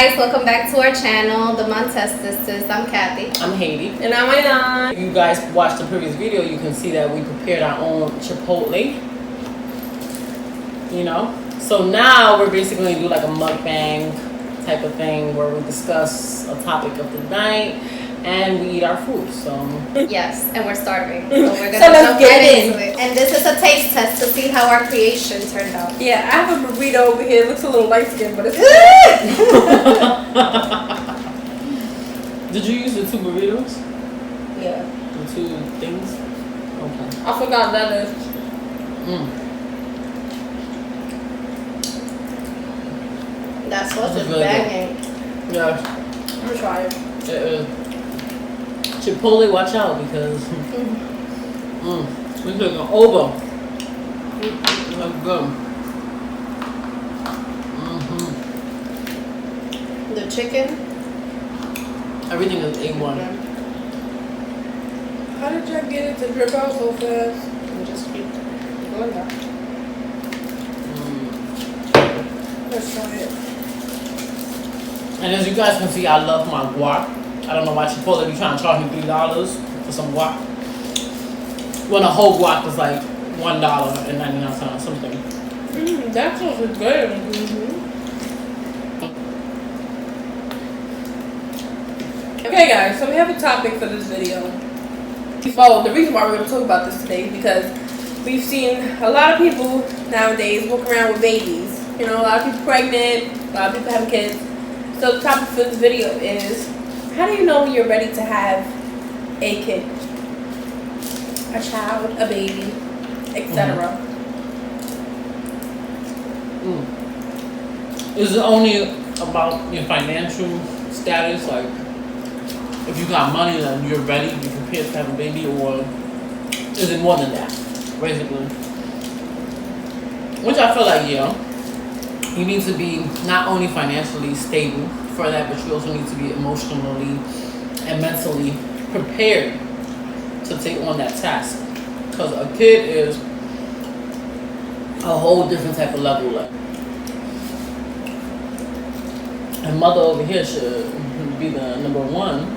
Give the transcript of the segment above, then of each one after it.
guys, welcome back to our channel, the Montes sisters. I'm KATI. I'm HEYDI. And I'm MAYAN. If you guys watched the previous video, you can see that we prepared our own Chipotle. You know? So now we're basically going to do like a mukbang type of thing where we discuss a topic of the night and we eat our food. So yes, and we're starving. So we're going So to let's jump get right in. into it. And this is a taste test to see how our creation turned out. Yeah, I have a burrito over here. It looks a little light skinned, but it's did you use the 2 burritos? yeah. The 2 things? Okay. I forgot that is. That sauce This is is really banging. Yeah. I'm gonna try it. Chipotle, watch out because we're taking over. That's good. The chicken. Everything is A1. How did y'all get it to drip out so fast? And just keep going down. Let's try it. And as you guys can see, I love my guac. I don't know why Chipotle be trying to charge me $3 for some guac. When a whole guac is like $1.99 something. That sauce is good. Okay guys, so we have a topic for this video. Well, the reason why we're going to talk about this today is because we've seen a lot of people nowadays walk around with babies. You know, a lot of people pregnant, a lot of people having kids. So the topic for this video is, how do you know when you're ready to have a kid? A child, a baby, etc. Is it only about your financial status? Like, if you got money then you're ready, you're prepared to have a baby, or is it more than that, basically? Which I feel like, yeah, you need to be not only financially stable for that, but you also need to be emotionally and mentally prepared to take on that task. Because a kid is a whole different type of level. Like, and mother over here should be the number one.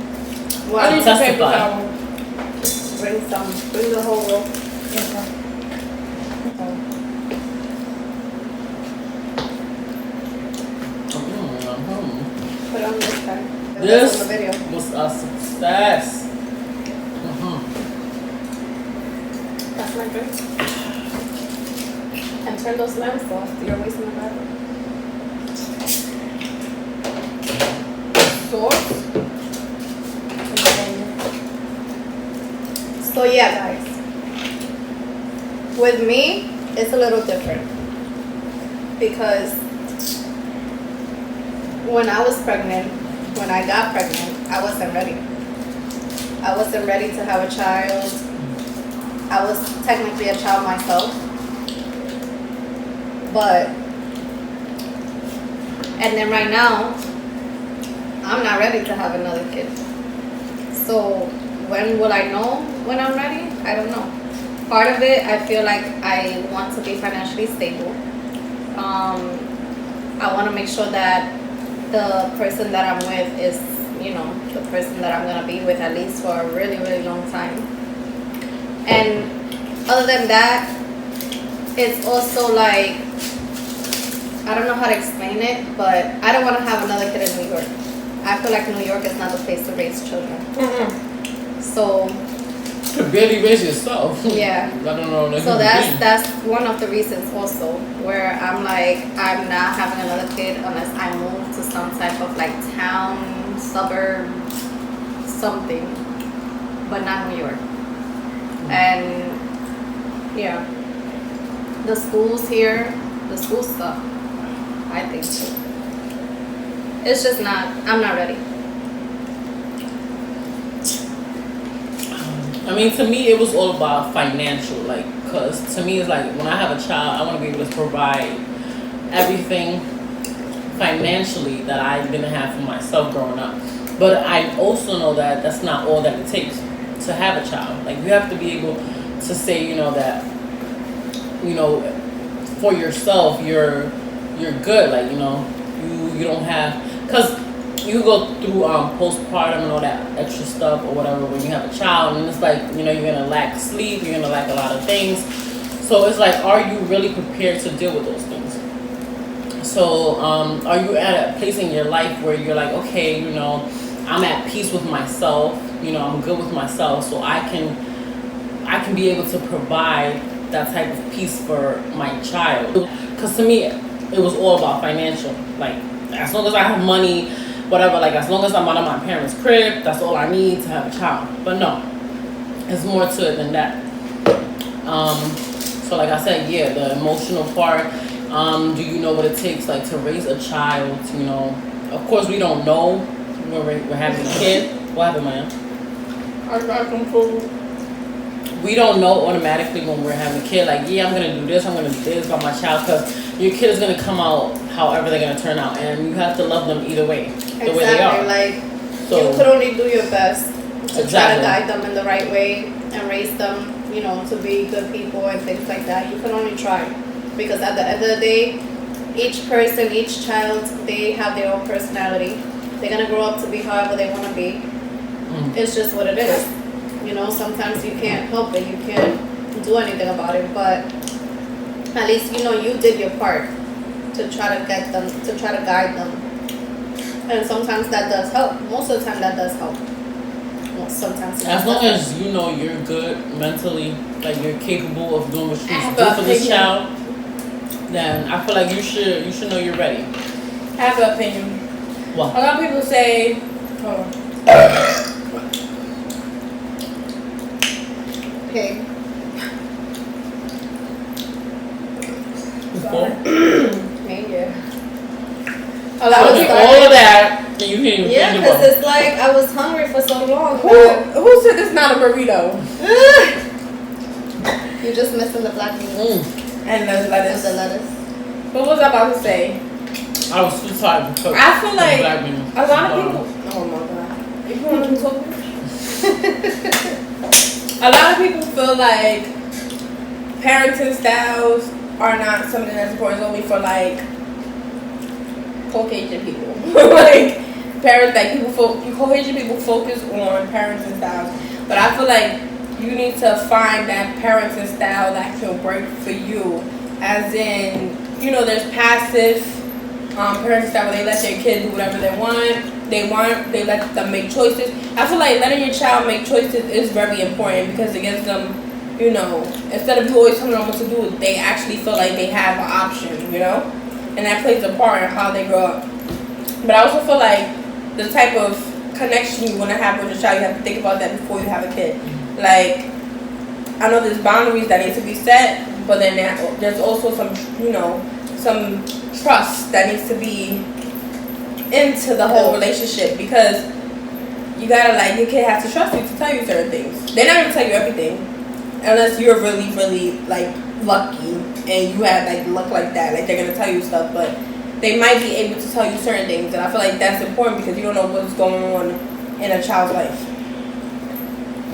Well, I need to paper testify. towel. Bring the whole roll. Put it on this side. This on the video. was a success. That's my drink. And turn those lamps off. You're wasting the battery. Sauce. So yeah, guys. With me, it's a little different because when I was pregnant, when I got pregnant, I wasn't ready. I wasn't ready to have a child. I was technically a child myself, but and then right now, I'm not ready to have another kid. So when will I know when I'm ready? I don't know. Part of it, I feel like I want to be financially stable. I want to make sure that the person that I'm with is, you know, the person that I'm going to be with at least for a really, really long time. And other than that, it's also like, I don't know how to explain it, but I don't want to have another kid in New York. I feel like New York is not the place to raise children. So You could barely raise yourself. yeah. I don't know. So that's one of the reasons also where I'm like, I'm not having another kid unless I move to some type of like town, suburb, something, but not New York. And yeah, the schools here, the school stuff, I think so. It's just not, I'm not ready. I mean, to me, it was all about financial. Like, cause to me, it's like when I have a child, I want to be able to provide everything financially that I didn't have for myself growing up. But I also know that that's not all that it takes to have a child. Like, you have to be able to say, you know, that, you know, for yourself, you're good. Like, you know, you don't have because you go through postpartum and all that extra stuff or whatever when you have a child, and it's like, you know, you're gonna lack sleep, you're gonna lack a lot of things. So it's like, are you really prepared to deal with those things? So are you at a place in your life where you're like, okay, you know, I'm at peace with myself, you know, I'm good with myself, so I can be able to provide that type of peace for my child. Because to me, it was all about financial. Like, as long as I have money, whatever, like as long as I'm out of my parents' crib, that's all I need to have a child. But no, there's more to it than that. So like I said, yeah, the emotional part. Do you know what it takes, like, to raise a child? You know, of course we don't know when we're having a kid. What happened, Maya? I got some food. We don't know automatically when we're having a kid, like, yeah, I'm gonna do this, I'm gonna do this about my child, because your kid is gonna come out however they're gonna turn out, and you have to love them either way, the way they are. Like, So, you could only do your best to try to Exactly. guide them in the right way and raise them, you know, to be good people and things like that. You can only try, because at the end of the day, each person, each child, they have their own personality. They're gonna grow up to be however they want to be. It's just what it is. You know, sometimes you can't help it. You can't do anything about it. But at least, you know, you did your part to try to get them, to try to guide them. And sometimes that does help. Most of the time that does help. Well, sometimes it as long doesn't. as you know you're good mentally, like you're capable of doing what you I have need to do an for this opinion. child, then I feel like you should know you're ready. I have an opinion. What? A lot of people say, oh, Okay. Before? Maybe. A a lot I of was people. All of that, and you can't even Yeah, think because about it. it's like I was hungry for so long. Who But said this not a burrito? you're just missing the black beans And the and lettuce. the lettuce. What was I about to say? I was too tired to cook. I feel like black beans. a lot of people. Oh my god. You want to talk? A lot of people feel like parenting styles are not something that's important only for like Caucasian people. Like parents, like Caucasian people focus on parenting styles, but I feel like you need to find that parenting style that can work for you. As in, you know, there's passive parenting style where they let their kid do whatever they want. They let them make choices. I feel like letting your child make choices is very important because it gives them, you know, instead of you always telling them what to do, they actually feel like they have an option, you know? And that plays a part in how they grow up. But I also feel like the type of connection you want to have with your child, you have to think about that before you have a kid. Like, I know there's boundaries that need to be set, but then there's also some, you know, some trust that needs to be into the whole relationship, because you gotta, like, your kid has to trust you to tell you certain things. They're not gonna tell you everything unless you're really, really, like, lucky and you have, like, luck like that. Like, they're gonna tell you stuff, but they might be able to tell you certain things, and I feel like that's important because you don't know what's going on in a child's life,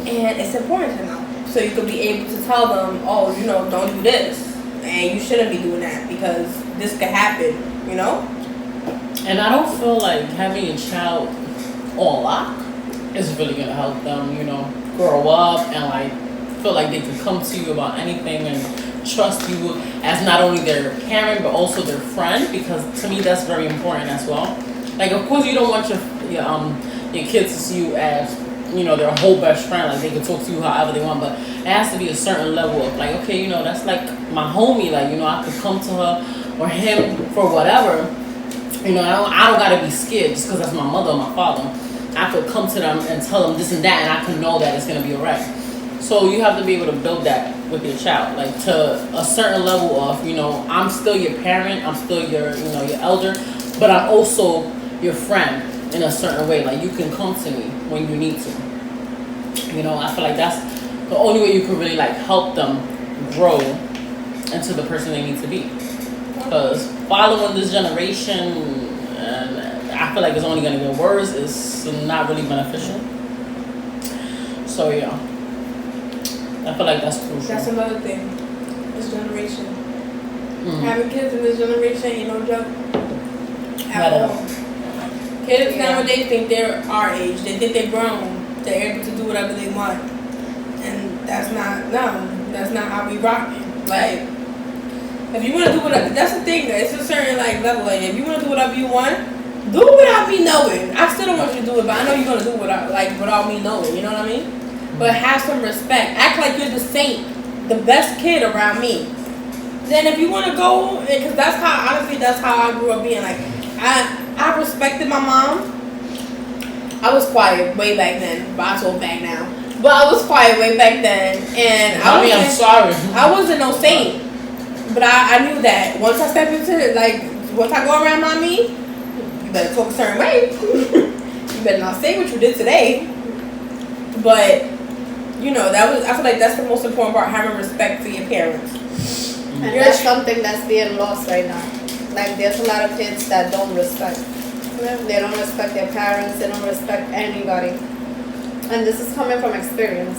and it's important to know so you could be able to tell them, oh, you know, don't do this and you shouldn't be doing that because this could happen, you know. And I don't feel like having a child on lock is really gonna help them, you know, grow up and like feel like they can come to you about anything and trust you as not only their parent but also their friend, because to me that's very important as well. Like, of course you don't want your kids to see you as, you know, their whole best friend, like they can talk to you however they want, but it has to be a certain level of like, okay, you know, that's like my homie, like, you know, I could come to her or him for whatever. You know, I don't gotta be scared just because that's my mother or my father. I could come to them and tell them this and that, and I can know that it's gonna be alright. So you have to be able to build that with your child, like to a certain level of, you know, I'm still your parent, I'm still your, you know, your elder, but I'm also your friend in a certain way. Like, you can come to me when you need to. You know, I feel like that's the only way you can really like help them grow into the person they need to be. Because following this generation, and I feel like it's only going to get worse, is not really beneficial. So yeah, I feel like that's crucial. That's another thing. This generation. Mm-hmm. Having kids in this generation ain't no joke. Not at all. Kids nowadays think they're our age. They think they're grown. They're able to do whatever they want. And that's not how we rock it. Like, if you want to do whatever, that's the thing. It's a certain like level. Like, if you want to do whatever you want, do it without me knowing. I still don't want you to do it, but I know you're gonna do it without me knowing. You know what I mean? But have some respect. Act like you're the saint, the best kid around me. Then if you want to go, because that's how I grew up being. Like, I respected my mom. I was quiet way back then, but I told back now. But I was quiet way back then, and I'm sorry. I wasn't no saint. But I knew that once I step into it, like, once I go around mommy, you better talk a certain way. You better not say what you did today. But, you know, I feel like that's the most important part, having respect for your parents. And that's something that's being lost right now. Like, there's a lot of kids that don't respect. They don't respect their parents. They don't respect anybody. And this is coming from experience.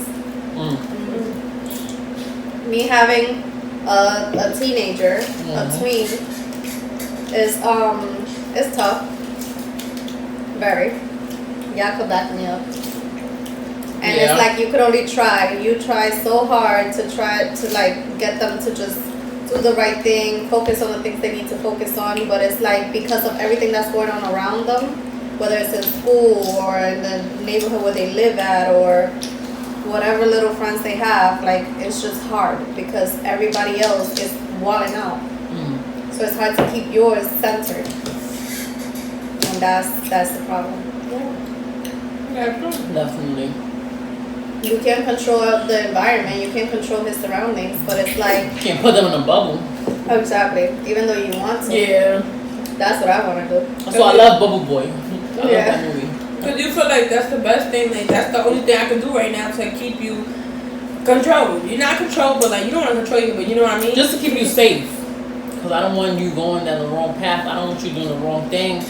Me having a teenager, a tween, is tough. Very. Y'all could back me up. And it's like you could only try. You try so hard to try to like get them to just do the right thing, focus on the things they need to focus on. But it's like because of everything that's going on around them, whether it's in school or in the neighborhood where they live at or whatever little friends they have, like it's just hard because everybody else is walling out. So it's hard to keep yours centered, and that's the problem. Definitely. You can't control the environment, you can't control his surroundings, but it's like You can't put them in a bubble. exactly. Even though you want to, that's what I want to do. That's why I love Bubble Boy. I love that movie. Because you feel like that's the best thing, like that's the only thing I can do right now to keep you controlled. You're not controlled, but like you don't want to control you, but you know what I mean? Just to keep you safe. Because I don't want you going down the wrong path. I don't want you doing the wrong thing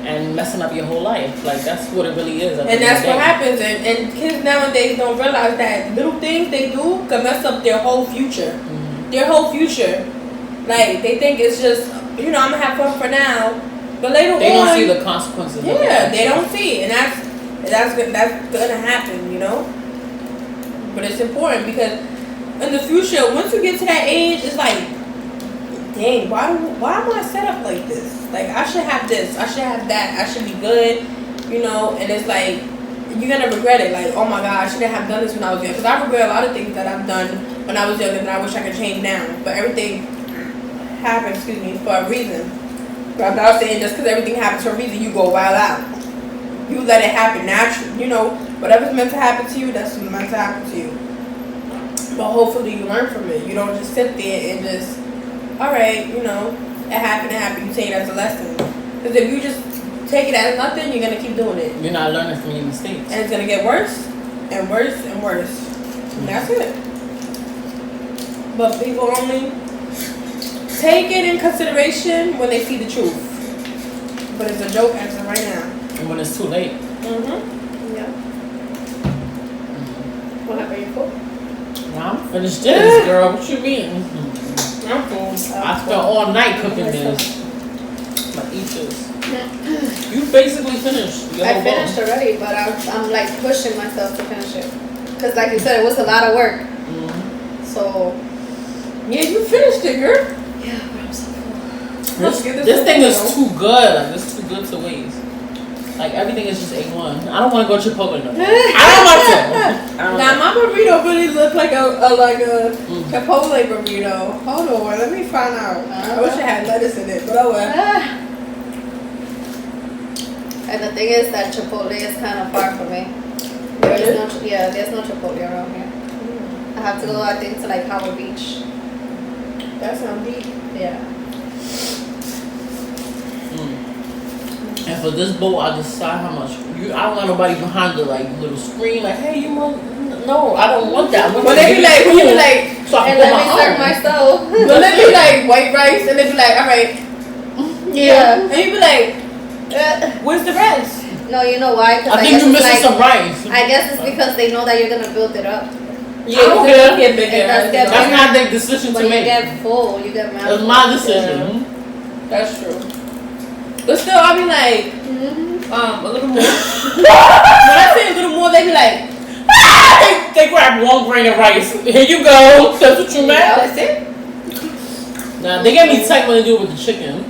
and messing up your whole life. Like, that's what it really is. And that's what happens. And kids nowadays don't realize that little things they do can mess up their whole future. Their whole future. Like, they think it's just, you know, I'm going to have fun for now. But later they on, don't see the consequences. Yeah, they don't see it. And that's going to happen, you know? But it's important because in the future, once you get to that age, it's like, dang, why am I set up like this? Like, I should have this, I should have that, I should be good, you know? And it's like, you're gonna regret it. Like, oh my God, I shouldn't have done this when I was young. Because I regret a lot of things that I've done when I was younger that I wish I could change now. But everything happens, for a reason. But I'm not saying just because everything happens for a reason, you go wild out. You let it happen naturally. You know, whatever's meant to happen to you, that's what's meant to happen to you. But hopefully you learn from it. You don't just sit there and just, all right, you know, it happened. You take it as a lesson. Because if you just take it as nothing, you're going to keep doing it. You're not learning from your mistakes. And it's going to get worse and worse and worse. And that's it. But people only take it in consideration when they see the truth. But it's a joke as of right now. And when it's too late. Yeah. What happened? You full? I'm finished this, girl. What you mean? I'm full. I spent all night cooking this. My eat this. You basically finished. I finished already, but I'm like pushing myself to finish it. Because like you said, it was a lot of work. So. Yeah, you finished it, girl. Yeah, but I'm so full. This thing is too good. Like, it's too good to waste. Like, everything is just A1. I don't want to go Chipotle no more. I don't want to. Now, my burrito really looked like a Chipotle burrito. Hold on, let me find out. I wish I had lettuce in it, but oh well. And the thing is that Chipotle is kind of far from me. There's no Chipotle around here. I have to go, I think, to like Howard Beach. That sounds deep. Yeah. And for this bowl, I decide how much. I don't want nobody behind the like little screen, like, hey, you mother. No, I don't want that. But they be like, so I and can let me serve myself. But they be like white rice, and they be like, all right. Yeah. And you be like, where's the rest? No, you know why? I think you're missing some rice. I guess it's because they know that you're gonna build it up. Yeah, get bigger. That's not their decision to make. You get full. You get mad. It's my decision. That's true. But still, I'll be like, a little more. When I say a little more, they be like, they grab 1 grain of rice. Here you go. That's what you meant. that's it. Nah, they get me tight when they do it with the chicken.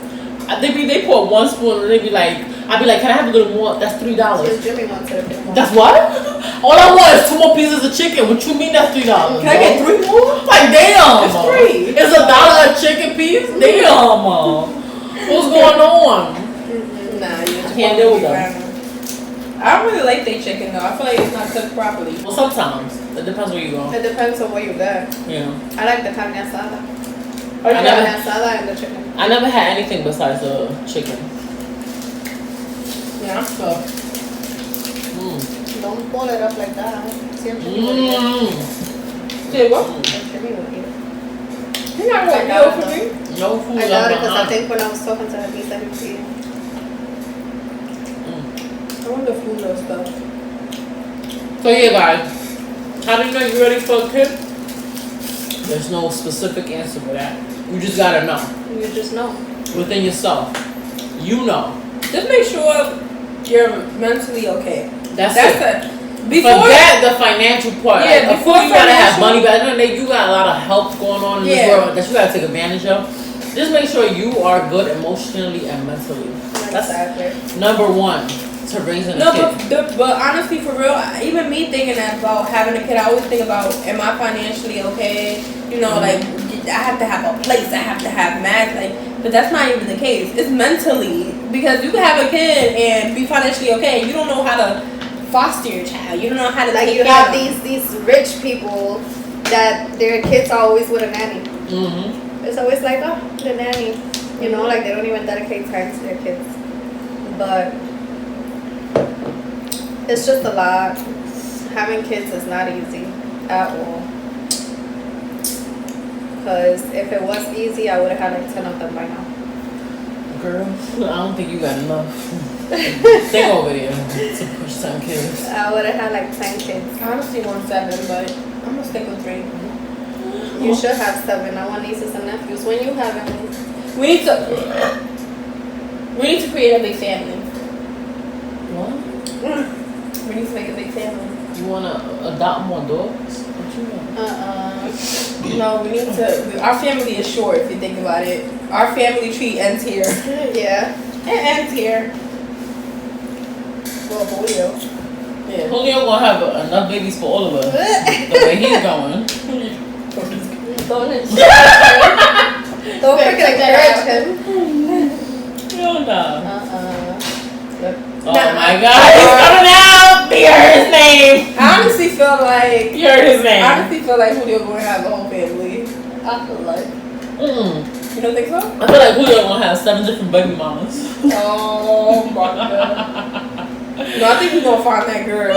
They put 1 spoon and they be like, I'd be like, can I have a little more? That's $3. Jimmy wants it a bit more. That's what? All I want is 2 more pieces of chicken. What you mean that's $3? Can I get 3 more? Like damn. It's 3. It's $1 a chicken piece. Damn. What's going on? Nah, you just Can't deal with them. I don't really like their chicken though. I feel like it's not cooked properly. Well, sometimes it depends where you go. It depends on where you go. Yeah. I like the carne asada. I Carne never- asada and the chicken. I never had anything besides the chicken. Yeah, so. Don't pull it up like that. Siempre Say what? Jimmy will eat it. You're not I gonna doubt do it for me? No food. I doubt it because I behind. think when I was talking to him, he said he was eating. I want the food and stuff. So yeah, guys, how do you know you're ready for a kid? There's no specific answer for that. You just gotta know You just know. within yourself. You know. Just make sure you're mentally okay. That's That's it. it. Before Forget the financial part. Yeah, Like, of before course you gotta have financial- money, but at the end of the day, you got a lot of help going on in this Yeah. world that you gotta take advantage of. Just make sure you are good emotionally and mentally. That's Exactly. number 1 to raising a no, kid. but honestly, for real, even me thinking about having a kid, I always think about, am I financially okay? You know, like I have to have a place, I have to have math, like. But that's not even the case. It's mentally, because you can have a kid and be financially okay. You don't know how to foster your child. You don't know how to Like take you care have of them. these rich people that their kids are always with a nanny. Mm-hmm. It's always like, oh, the nanny. You know, like they don't even dedicate time to their kids. But it's just a lot. Having kids is not easy at all. Because if it was easy, I would have had like 10 of them by now. Girl, I don't think you got enough. Think over there to push 10 kids. I would have had like 10 kids. I honestly want 7, but I'm gonna stick with 3. You should have 7. I want nieces and nephews. When you have them, We need to create a big family. What? We need to make a big family. You wanna adopt more dogs? What you want? No, we need to. Our family is short if you think about it. Our family tree ends here. yeah. It ends here. Well, Julio. Yeah. Julio gonna have enough babies for all of us. The way he's going. Don't freaking encourage him. Hell no. Yep. Oh my God, he's coming out! You heard his name! I honestly feel like. You heard his name. I honestly feel like Julio gonna have a whole family. I feel like. You don't think so? I feel like Julio gonna have 7 different baby mamas. Oh my God. No, I think he's gonna find that girl.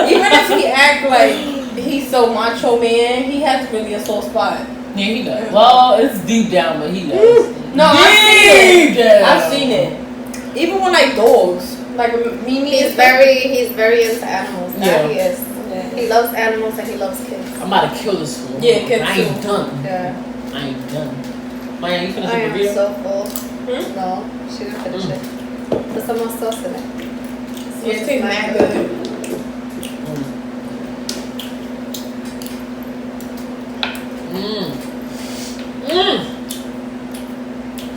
Even if he act like he's so macho man, he has really a soft spot. Yeah, he does. Well, it's deep down, but he does. No, I've seen it. down. I've seen it. Even when like dogs, like Mimi. He's very into animals. That Yeah. he is. He loves animals and he loves kids. I'm about to kill this fool. Yeah, kids I ain't too. done. Yeah. I ain't done. Maya, you finish I the am video? so full. Hmm? No, she didn't finish it. There's some more sauce in it. Yeah, it tastes mad good.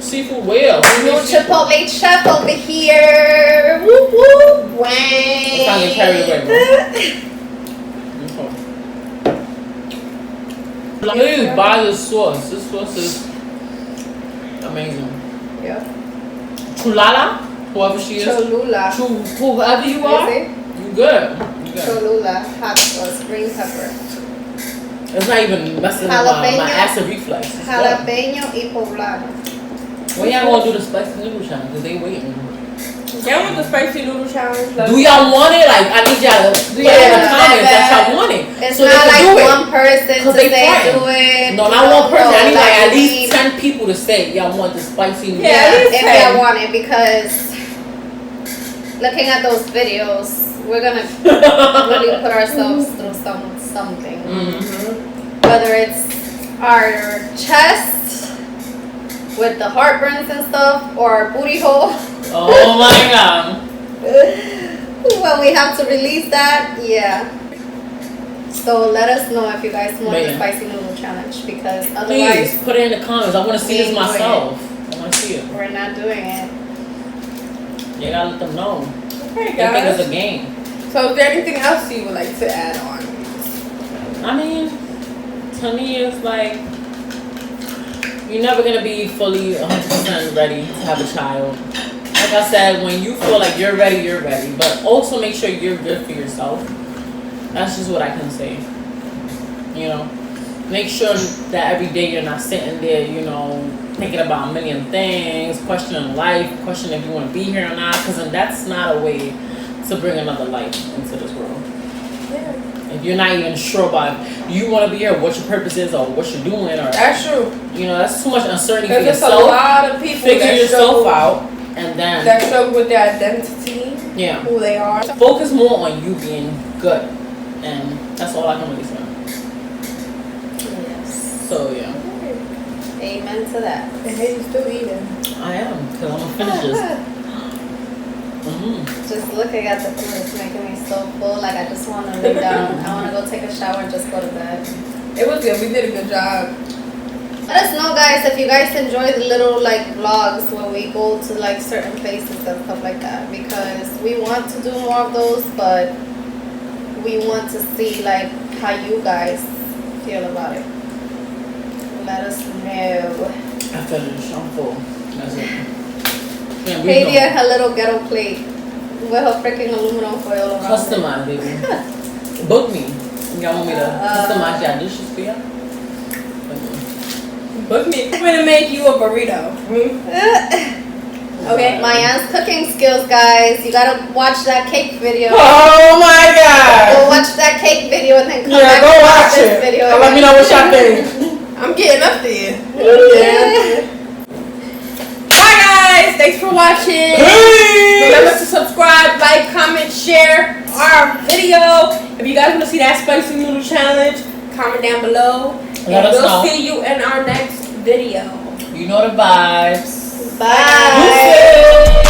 Seafood whale. New Chipotle chef over here. Whoop whoop. Wang. It's time to carry away, Please buy this sauce. This sauce is amazing. Yep. Chulala, whoever she is. Cholula. Whoever you are, Is it? you good. You good. Cholula. Hot sauce. Green pepper. It's not even messing with Jalapeno. my acid reflex. It's good. Jalapeno y poblano. When y'all gonna do the spicy noodle challenge? Cause they waiting. Y'all want the spicy noodle challenge? Like, Do y'all want it? Like I need y'all to put it in the comments that y'all want it. It's so not they like can do it. one person to 'Cause they say friends. do it. No, not one person. I need like at we least need- 10 people to say y'all want the spicy noodle. Yeah, at Yeah, least if 10. y'all want it, because looking at those videos, we're gonna really put ourselves through something. Whether it's our chest with the heartburns and stuff, or our booty hole. Oh my God. When we have to release that, yeah. So let us know if you guys want the MAYAN. spicy noodle challenge, because otherwise Please put it in the comments. I want to see we this ain't doing myself. I want to see it. we're not doing it. You gotta let them know. Okay, They think guys. it's a game. So, is there anything else you would like to add on? I mean, to me, it's like you're never gonna be fully 100% ready to have a child. Like I said, when you feel like you're ready, you're ready. But also make sure you're good for yourself. That's just what I can say. You know, make sure that every day you're not sitting there, you know, thinking about a million things, questioning life, questioning if you want to be here or not, because then that's not a way to bring another life into this world. Yeah. If you're not even sure about if you want to be here, what your purpose is, or what you're doing, or That's true. you know, that's too much uncertainty for There's just a yourself. lot of people Figure that yourself struggle, out, and then that struggle with their identity, yeah, who they are. focus more on you being good, and that's all I can really say. Yes. So yeah, Amen to that. And hey, you still eating. I am, because I'm gonna finish this. Just looking at the food is making me so full. Like I just want to lay down. I want to go take a shower and just go to bed. It was good. We did a good job. Let us know, guys, if you guys enjoy the little like vlogs where we go to like certain places and stuff like that, because we want to do more of those, but we want to see like how you guys feel about it. Let us know. I finished. I'm full. That's it. Yeah, we Heidi know. and her little ghetto plate with her freaking aluminum foil around it. Customize, baby. Book me. Y'all want me to customize your dishes for y'all? Book me. I'm gonna make you a burrito. Okay, Mayan's cooking skills, guys. You gotta watch that cake video. Oh my god! Go watch that cake video and then come Yeah, back go and watch this it. video. And let me know what y'all think. I'm getting up there. Yeah. Bye, guys. Thanks for watching. Peace. Remember to subscribe, like, comment, share our video. If you guys want to see that spicy noodle challenge, comment down below. Let and us we'll know. see you in our next video. You know the vibes. Bye. Deuces.